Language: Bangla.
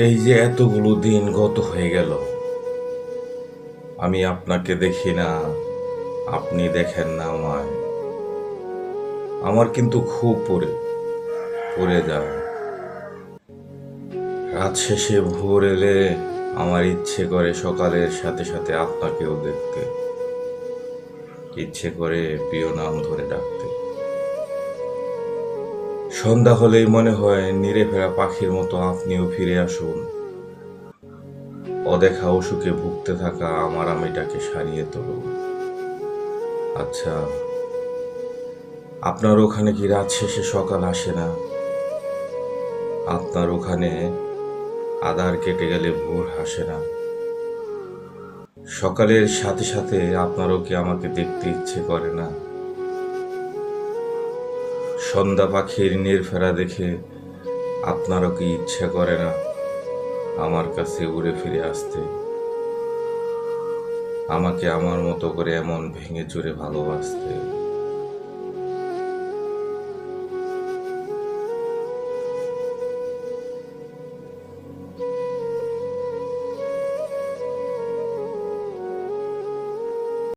এই যে এতগুলো দিন গত হয়ে গেল, আমি আপনাকে দেখি না, আপনি দেখেন না আমায়। আমার কিন্তু খুব পড়ে যায়। রাত শেষে ভোর এলে আমার ইচ্ছে করে সকালের সাথে সাথে আপনাকেও দেখতে, ইচ্ছে করে প্রিয় নাম ধরে ডাকতে। সন্ধ্যা হলেই মনে হয় নিরে ফেরা পাখির মতো আপনিও ফিরে আসুন, অদেখা অসুখে ভুগতে থাকা আমার আমিটাকে সারিয়ে তুলুন। আচ্ছা, আপনার ওখানে কি রাত শেষে সকাল আসে না? আপনার ওখানে আঁধার কেটে গেলে ভোর হাসে না? সকালের সাথে সাথে আপনারও কি আমাকে দেখতে ইচ্ছে করে না? সন্ধ্যা পাখির নির্ফেরা দেখে আপনারও কি ইচ্ছে করে না আমার কাছে উড়ে ফিরে আসতে, আমাকে আমার মতো করে এমন ভেঙে চুরে ভালোবাসতে?